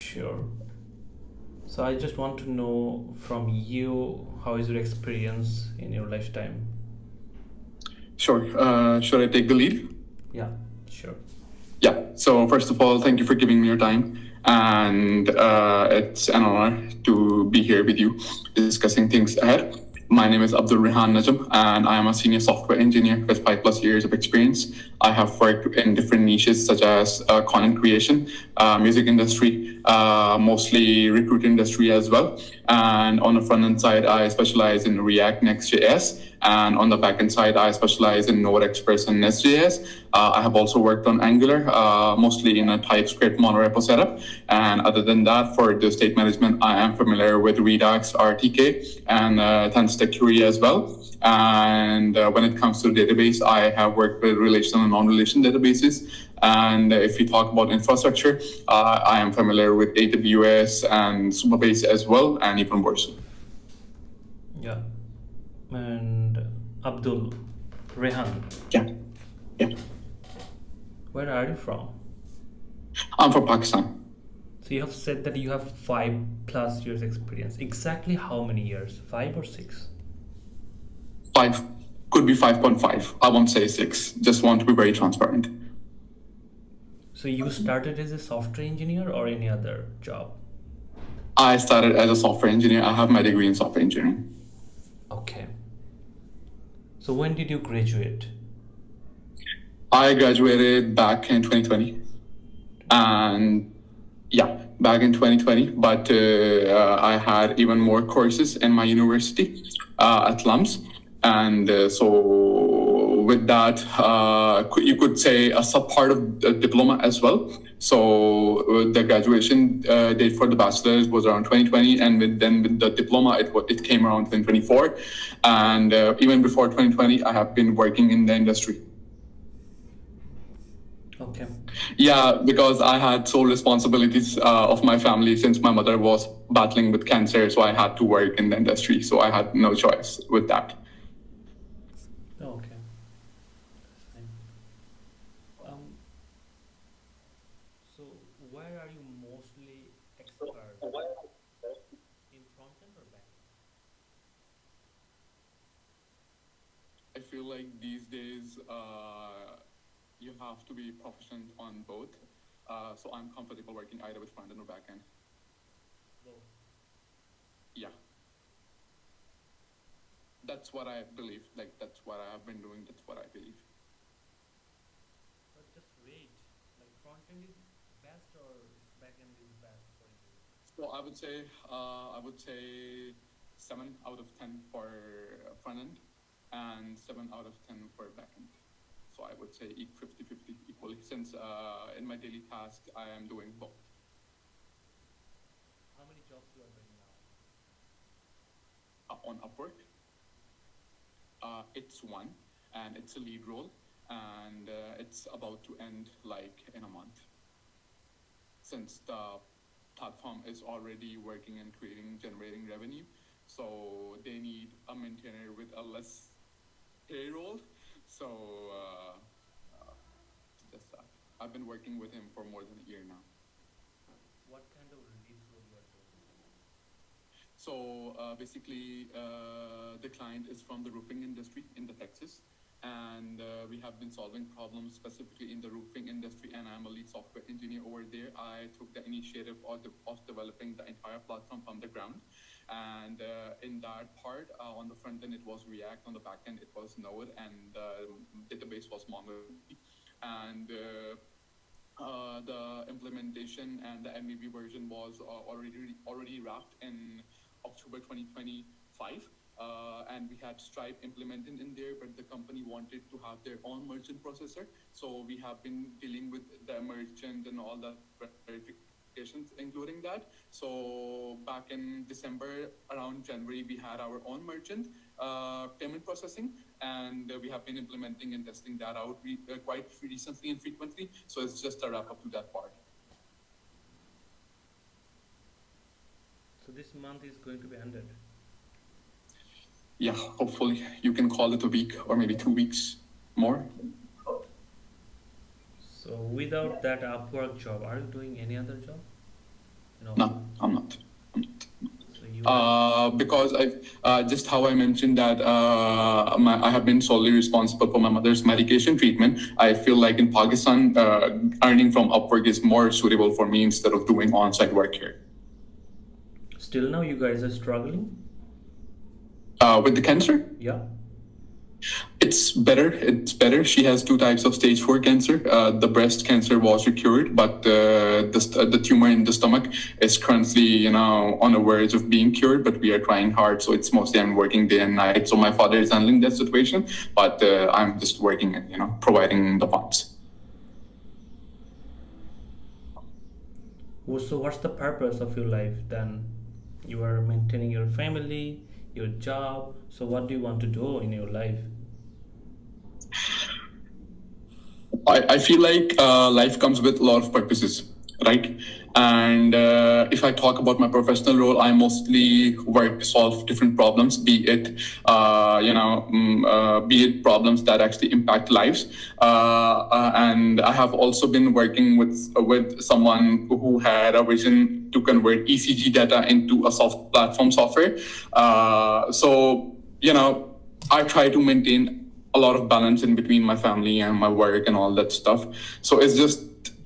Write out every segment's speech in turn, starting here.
Sure. So I just want to know from you, how is your experience in your lifetime? Sure. Should I take the lead? Yeah, sure. Yeah. So first of all, thank you for giving me your time, and it's an honor to be here with you discussing things ahead. My name is Abdul Rehan Najam, and I am a senior software engineer with 5+ years of experience. I have worked in different niches such as content creation, music industry, mostly recruit industry as well. And on the front end side, I specialize in React Next.js. And on the backend side, I specialize in Node Express and Nest.js. I have also worked on Angular, mostly in a TypeScript monorepo setup. And other than that, for the state management, I am familiar with Redux, RTK, and Tanstack Query as well. And when it comes to database, I have worked with relational and non-relational databases. And if we talk about infrastructure, I am familiar with AWS and Supabase as well, and even worse. Yeah. And Abdul, Rehan, Yeah. Yeah. where are you from? I'm from Pakistan. So you have said that you have 5+ years experience. Exactly how many years? 5 or 6? Five, could be 5.5. I won't say 6. Just want to be very transparent. So you started as a software engineer or any other job? I started as a software engineer. I have my degree in software engineering. Okay. So when did you graduate? I graduated back in 2020. And yeah, back in 2020. But I had even more courses in my university at LUMS. And so with that, you could say a sub part of the diploma as well. So the graduation date for the bachelor's was around 2020, and then with the diploma, it came around 2024. And even before 2020, I have been working in the industry. Okay. Yeah, because I had sole responsibilities of my family since my mother was battling with cancer, so I had to work in the industry. So I had no choice with that. Okay. Fine. So where are you mostly expert? In front end or back end? I feel like these days you have to be proficient on both. So I'm comfortable working either with front end or back end. Both. Yeah. That's what I believe. Like, that's what I have been doing. That's what I believe. But just wait. Like front end is best or back end is best for you? So I would say 7 out of 10 for front end and 7 out of 10 for back end. So I would say 50-50 equally, since in my daily tasks I am doing both. How many jobs you are doing now? On Upwork, it's one, and it's a lead role, and it's about to end like in a month, since the platform is already working and generating revenue. So they need a maintainer with a less payroll. So just that. I've been working with him for more than a year now. What kind of lead role you are doing? So basically, the client is from the roofing industry in the Texas, and we have been solving problems specifically in the roofing industry. And I'm a lead software engineer over there. I took the initiative of developing the entire platform from the ground. And in that part, on the front end, it was React. On the back end, it was Node, and the database was MongoDB. And the implementation and the MVP version was already wrapped in October 2025. And we had Stripe implemented in there, but the company wanted to have their own merchant processor. So we have been dealing with the merchant and all the verifications, including that. So back in December, around January, we had our own merchant payment processing, and we have been implementing and testing that out quite recently and frequently. So it's just a wrap up to that part. So this month is going to be ended. Yeah, hopefully you can call it a week or maybe 2 weeks more. So without that Upwork job, are you doing any other job? You have. Because just how I mentioned that I have been solely responsible for my mother's medication treatment. I feel like in Pakistan, earning from Upwork is more suitable for me instead of doing on-site work here. Still now, you guys are struggling. With the cancer, Yeah. it's better. It's better. She has two types of stage 4 cancer. The breast cancer was cured, but the tumor in the stomach is currently, on the verge of being cured. But we are trying hard. So it's mostly I'm working day and night. So my father is handling that situation, but I'm just working and providing the funds. So what's the purpose of your life then? You are maintaining your family, your job. So what do you want to do in your life? I feel like life comes with a lot of purposes, right? And if I talk about my professional role, I mostly work to solve different problems, be it be it problems that actually impact lives. And I have also been working with someone who had a vision to convert ECG data into a platform software. I try to maintain a lot of balance in between my family and my work and all that stuff. So it's just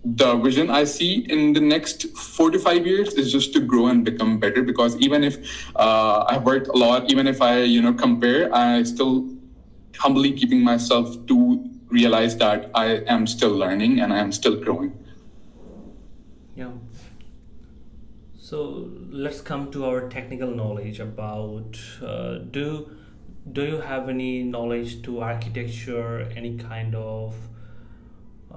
the vision I see in the next 4 to 5 years is just to grow and become better. Because even if I've worked a lot, even if I compare, I still humbly keeping myself to realize that I am still learning and I am still growing. Yeah. So let's come to our technical knowledge about do you have any knowledge to architecture, any kind of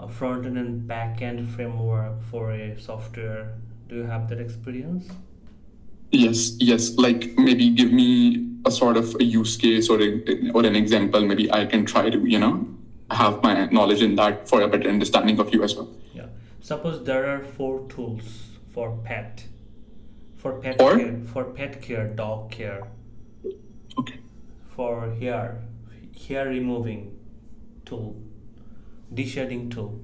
front end and back end framework for a software? Do you have that experience? Yes. Like maybe give me a sort of a use case or an example. Maybe I can try to have my knowledge in that for a better understanding of you as well. Yeah. Suppose there are 4 tools for pet, for pet care, dog care, Okay. for hair removing tool, de-shedding tool.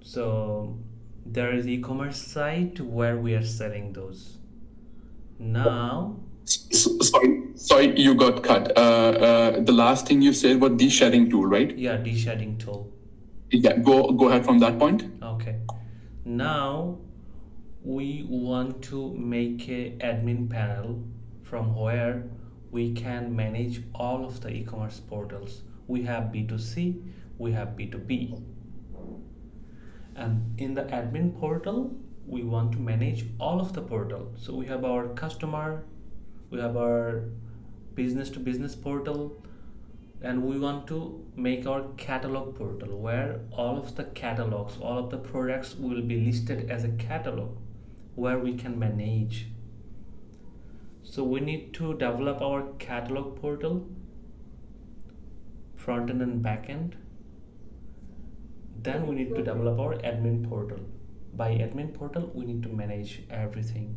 So there is e-commerce site where we are selling those. Now, Sorry, you got cut. The last thing you said was de-shedding tool, right? yeah, de-shedding tool. Yeah, go ahead from that point. Okay. Now we want to make a admin panel from where we can manage all of the e-commerce portals. We have B2C, we have B2B. And in the admin portal, we want to manage all of the portal. So we have our customer, we have our business to business portal, and we want to make our catalog portal where all of the catalogs, all of the products will be listed as a catalog where we can manage. So we need to develop our catalog portal, front end and back end. Then we need to develop our admin portal. By admin portal, we need to manage everything.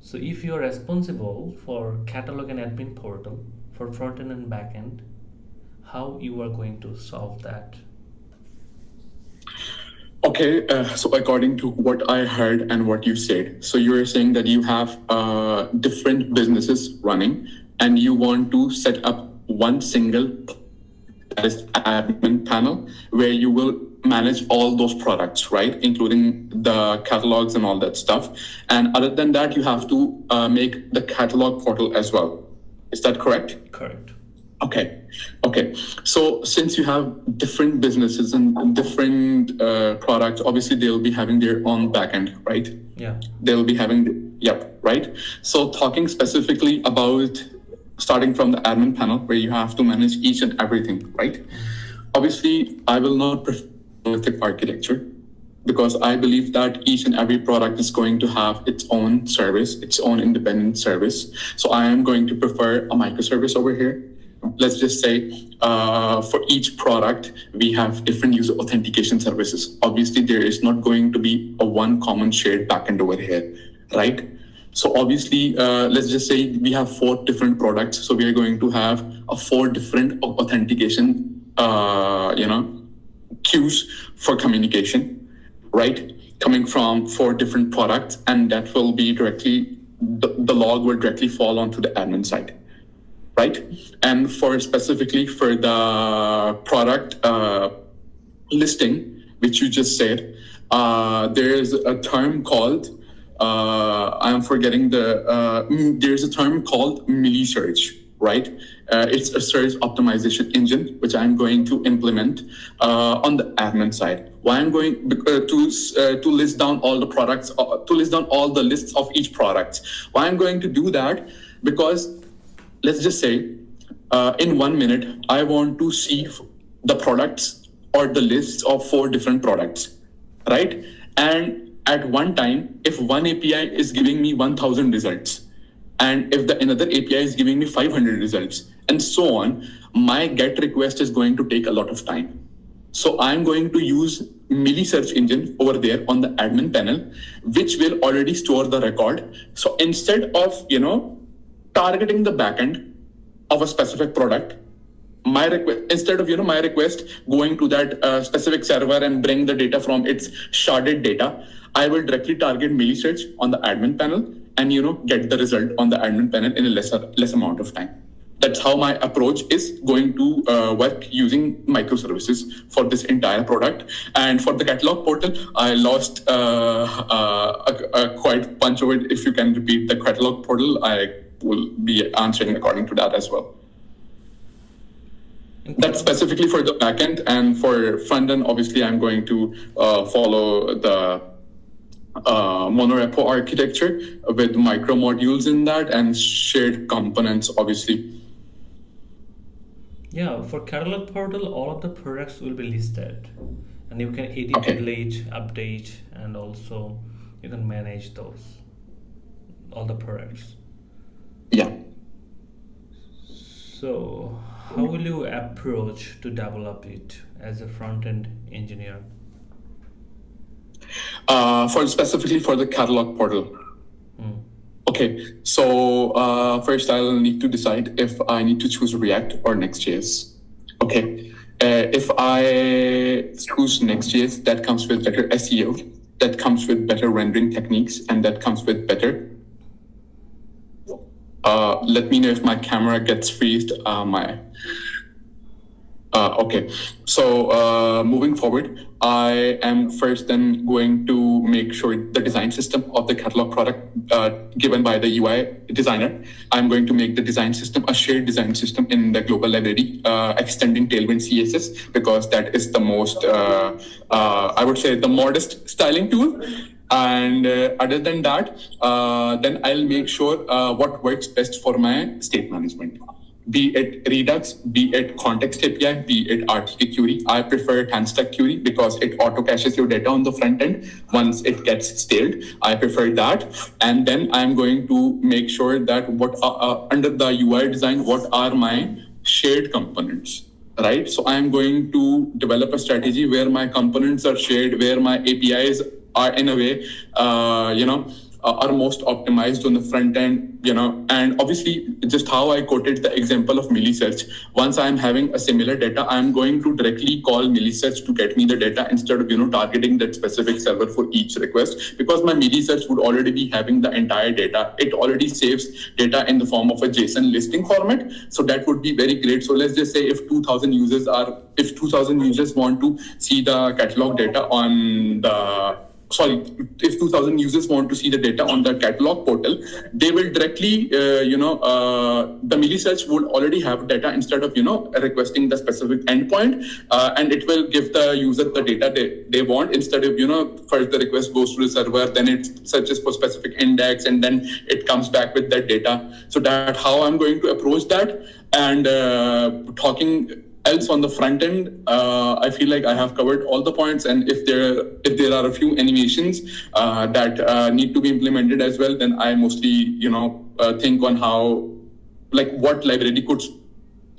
So if you are responsible for catalog and admin portal, for front end and back end, how you are going to solve that? Okay, so according to what I heard and what you said, so you're saying that you have different businesses running and you want to set up one single admin panel where you will manage all those products, right? Including the catalogs and all that stuff. And other than that, you have to make the catalog portal as well. Is that correct? Correct. Okay. So since you have different businesses and different products, obviously they'll be having their own backend, right? Yeah. They'll be having, right? So talking specifically about starting from the admin panel where you have to manage each and everything, right? Obviously, I will not prefer monolithic architecture because I believe that each and every product is going to have its own service, its own independent service. So I am going to prefer a microservice over here. Let's just say for each product, we have different user authentication services. Obviously, there is not going to be a one common shared backend over here, right? So obviously, let's just say we have 4 different products. So we are going to have 4 different authentication, queues for communication, right? coming from 4 different products, and that will be directly, the log will directly fall onto the admin side, right? And for specifically for the product listing, which you just said, there's a term called, I'm forgetting there's a term called search, right? It's a search optimization engine, which I'm going to implement on the admin side. Why I'm going to list down all the products, to list down all the lists of each product. Why I'm going to do that? Because let's just say in 1 minute, I want to see the products or the lists of 4 different products, right? And at one time, if one API is giving me 1,000 results, and if the another API is giving me 500 results, and so on, my GET request is going to take a lot of time. So I'm going to use search engine over there on the admin panel, which will already store the record. So instead of, targeting the backend of a specific product, my request, instead of my request going to that specific server and bring the data from its sharded data, I will directly target search on the admin panel and get the result on the admin panel in a less amount of time. That's how my approach is going to work using microservices for this entire product. And for the catalog portal, I lost a quite bunch of it. If you can repeat the catalog portal, I will be answering according to that as well. That's specifically for the backend, and for front end, obviously, I'm going to follow the monorepo architecture with micro modules in that and shared components, obviously. Yeah, for catalog portal, all of the products will be listed, and you can edit, delete, update, and also you can manage those, all the products. Yeah. So how will you approach to develop it as a front-end engineer? For specifically for the catalog portal. Okay, so first I'll need to decide if I need to choose React or Next.js. Okay, if I choose Next.js, that comes with better SEO, that comes with better rendering techniques, and that comes with better. Let me know if my camera gets freezed. Okay, so moving forward, I am first then going to make sure the design system of the catalog product given by the UI designer. I'm going to make the design system a shared design system in the global library, extending Tailwind CSS, because that is the most, I would say, the modest styling tool. And other than that, then I'll make sure what works best for my state management. Be it Redux, be it Context API, be it RTK query. I prefer Handstack query because it auto caches your data on the front end once it gets staled. I prefer that. And then I'm going to make sure that what under the UI design, what are my shared components, right? So I'm going to develop a strategy where my components are shared, where my APIs are in a way, are most optimized on the front end, and obviously just how I quoted the example of search. Once I'm having a similar data, I'm going to directly call search to get me the data instead of, targeting that specific server for each request, because my search would already be having the entire data. It already saves data in the form of a JSON listing format. So that would be very great. So let's just say if 2,000 users want to see the catalog data on if 2,000 users want to see the data on the catalog portal, they will directly, the search would already have data instead of, requesting the specific endpoint, and it will give the user the data they want instead of, first the request goes to the server, then it searches for specific index, and then it comes back with that data. So that's how I'm going to approach that. And talking else on the front end, I feel like I have covered all the points. And if there are a few animations that need to be implemented as well, then I mostly think on how, like, what library could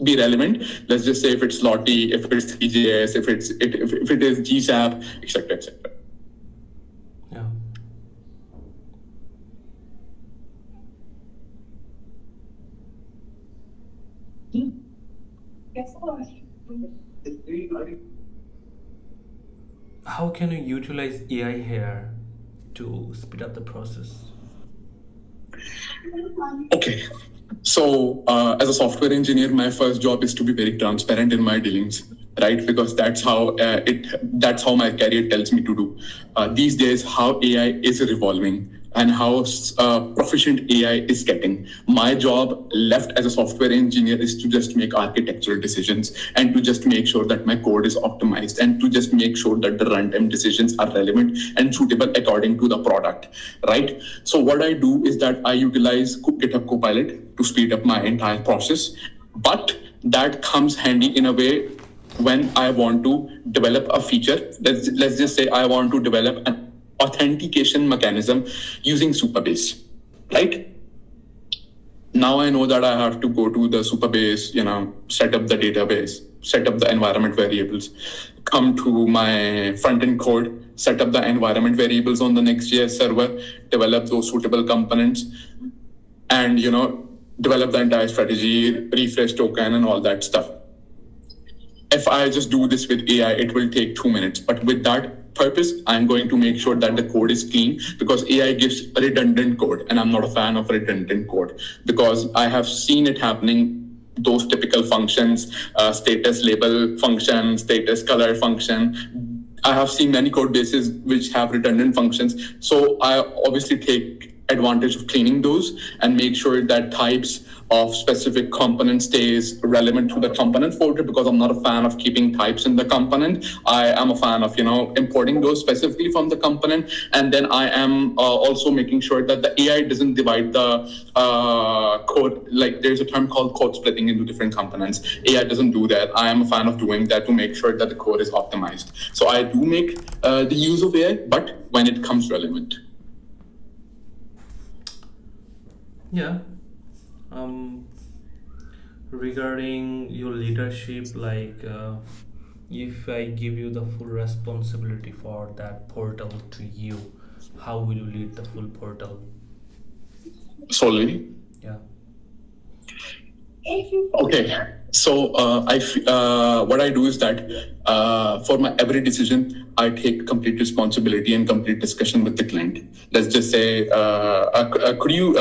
be relevant. Let's just say if it's Lottie, if it's Three.js, if it is GSAP, etc., etc. Yeah. how can you utilize AI here to speed up the process? Okay. So, as a software engineer, my first job is to be very transparent in my dealings, right? Because that's how my career tells me to do. These days, how AI is revolving and how proficient AI is getting. My job left as a software engineer is to just make architectural decisions and to just make sure that my code is optimized and to just make sure that the runtime decisions are relevant and suitable according to the product, right? So what I do is that I utilize GitHub Copilot to speed up my entire process, but that comes handy in a way when I want to develop a feature. Let's just say I want to develop an authentication mechanism using Supabase, right? Now I know that I have to go to the Supabase, set up the database, set up the environment variables, come to my front-end code, set up the environment variables on the Next.js server, develop those suitable components, and develop the entire strategy, refresh token, and all that stuff. If I just do this with AI, it will take 2 minutes. But with that purpose, I'm going to make sure that the code is clean, because AI gives redundant code, and I'm not a fan of redundant code because I have seen it happening. Those typical functions, status label function, status color function. I have seen many code bases which have redundant functions. So I obviously take advantage of cleaning those and make sure that types of specific component stays relevant to the component folder, because I'm not a fan of keeping types in the component. I am a fan of importing those specifically from the component, and then I am also making sure that the AI doesn't divide the code. Like, there's a term called code splitting into different components. AI doesn't do that. I am a fan of doing that to make sure that the code is optimized. So I do make the use of AI, but when it comes relevant. Yeah. Regarding your leadership, if I give you the full responsibility for that portal to you, how will you lead the full portal? Solely? Yeah. Okay. So what I do is that for my every decision, I take complete responsibility and complete discussion with the client. Let's just say, could you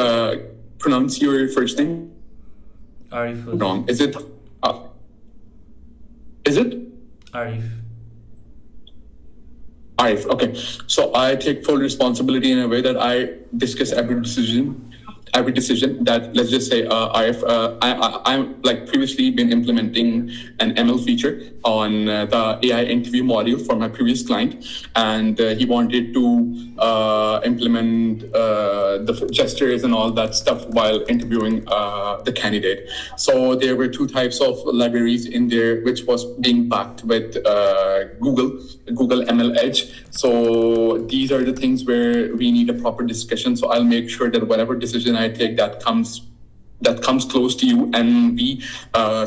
pronounce your first name? Arif. Wrong. Is it? Is it? Arif. Arif. Okay. So I take full responsibility in a way that I discuss every decision that, let's just say, I'm like previously been implementing an ML feature on the AI interview module for my previous client, and he wanted to implement the gestures and all that stuff while interviewing the candidate. So there were two types of libraries in there, which was being backed with Google ML Edge. So these are the things where we need a proper discussion. So I'll make sure that whatever decision I take that comes close to you, and we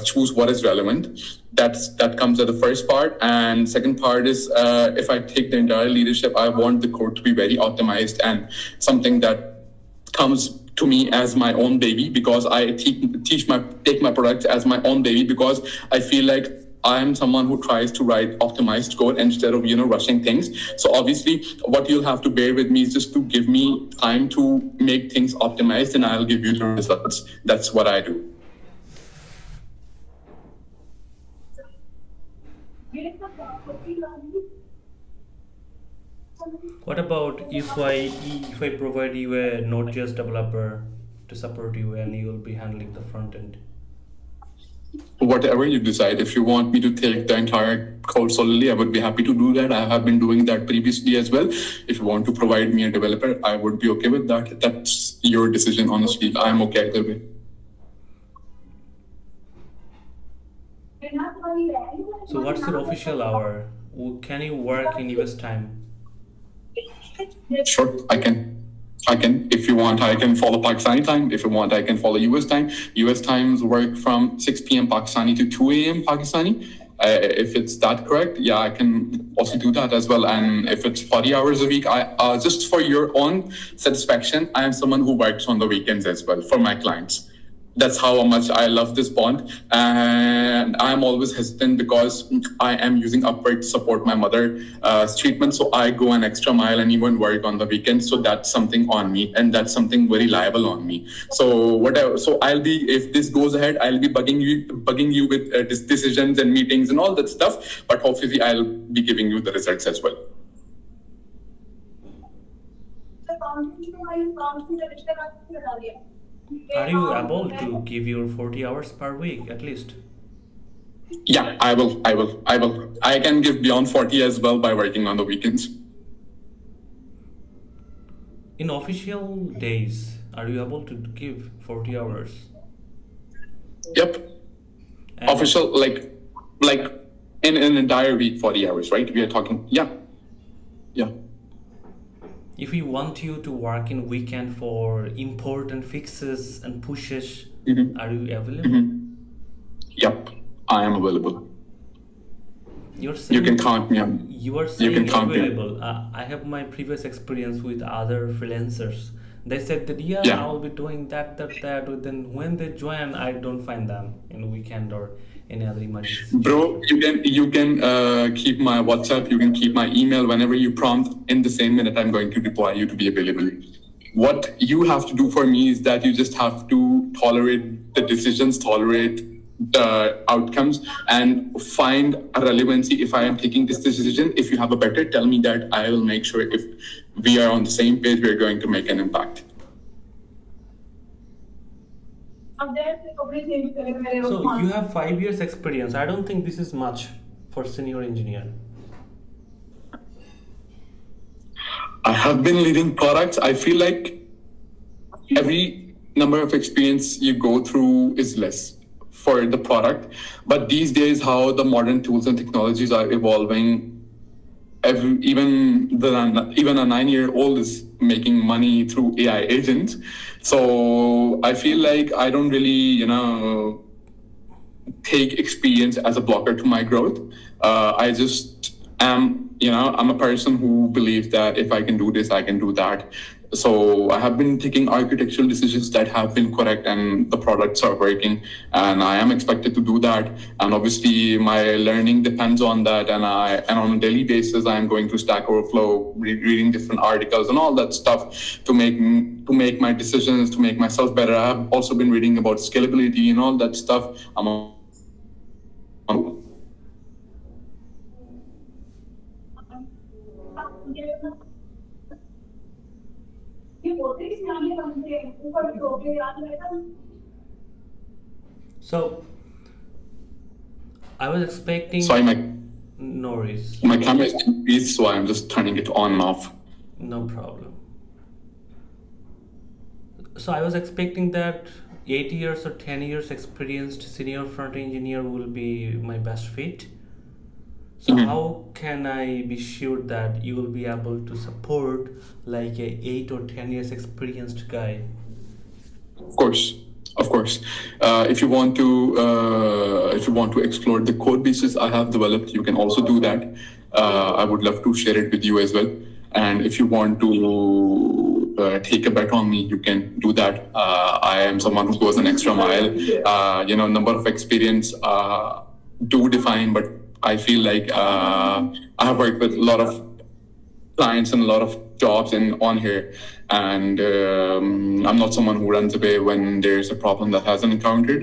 choose what is relevant. That comes at the first part. And second part is, if I take the entire leadership, I want the code to be very optimized and something that comes to me as my own baby, because I take my products as my own baby, because I feel like I am someone who tries to write optimized code instead of rushing things. So obviously, what you'll have to bear with me is just to give me time to make things optimized, and I'll give you the results. That's what I do. What about if I provide you a Node.js developer to support you, and you will be handling the front end? Whatever you decide. If you want me to take the entire code solely, I would be happy to do that. I have been doing that previously as well. If you want to provide me a developer, I would be okay with that. That's your decision, honestly. I'm okay either way. So what's your official hour? Can you work in US time? Sure, I can. If you want, I can follow Pakistani time. If you want, I can follow US time. US times work from 6 p.m. Pakistani to 2 a.m. Pakistani. If it's that correct, yeah, I can also do that as well. And if it's 40 hours a week, I just for your own satisfaction, I am someone who works on the weekends as well for my clients. that's how much I love this bond. And I'm always hesitant because I am using Upwork to support my mother's treatment. So I go an extra mile and even work on the weekends. So that's something on me, and that's something very liable on me. So whatever. So I'll be, if this goes ahead, I'll be bugging you with decisions and meetings and all that stuff. But hopefully, I'll be giving you the results as well. Are you able to give your 40 hours per week at least? Yeah, I will. I can give beyond 40 as well by working on the weekends. In official days, are you able to give 40 hours? Yep. And Official, like in an entire week, 40 hours, right? We are talking. Yeah. if we want you to work in weekend for important fixes and pushes, are you available? Yep. I am available. You're You saying can count me on. you are You saying can count me on. available. I have my previous experience with other freelancers. They said that yeah, Yeah. I will be doing that. But then when they join, I don't find them in weekend or any other emergency Bro, situation. you can keep my WhatsApp. You can keep my email. Whenever you prompt, in the same minute, I'm going to reply you to be available. What you have to do for me is that you just have to tolerate the decisions, tolerate the outcomes, and find a relevancy. If I am taking this decision, if you have a better, tell me that. I will make sure if we are on the same page, we're going to make an impact. So you have 5 years experience. I don't think this is much for senior engineer. I have been leading products. I feel like every number of experience you go through is less for the product. But these days, how the modern tools and technologies are evolving, even a 9-year-old is making money through AI agents. So I feel like I don't really, take experience as a blocker to my growth. I just am, I'm a person who believes that if I can do this, I can do that. So I have been taking architectural decisions that have been correct and the products are working, and I am expected to do that. And obviously my learning depends on that. And on a daily basis, I am going through Stack Overflow, reading different articles and all that stuff to make my decisions, to make myself better. I have also been reading about scalability and all that stuff. So I was expecting. Sorry, No worries. my camera is increased, so I'm just turning it on and off. No problem. So I was expecting that 8 years or 10 years experienced senior front engineer will be my best fit. So how can I be sure that you will be able to support like a 8 or 10 years experienced guy? Of course. If you want to explore the code bases I have developed, you can also do that. I would love to share it with you as well. And if you want to take a bet on me, you can do that. I am someone who goes an extra mile. Number of experience do define, but I feel like I have worked with a lot of clients and a lot of jobs on here, and I'm not someone who runs away when there's a problem that hasn't encountered.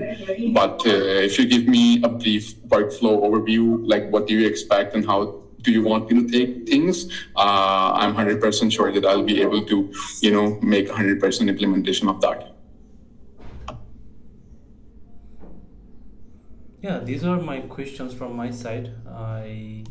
But if you give me a brief workflow overview, like what do you expect and how do you want me to take things, I'm 100% sure that I'll be able to make 100% implementation of that. Yeah, these are my questions from my side. I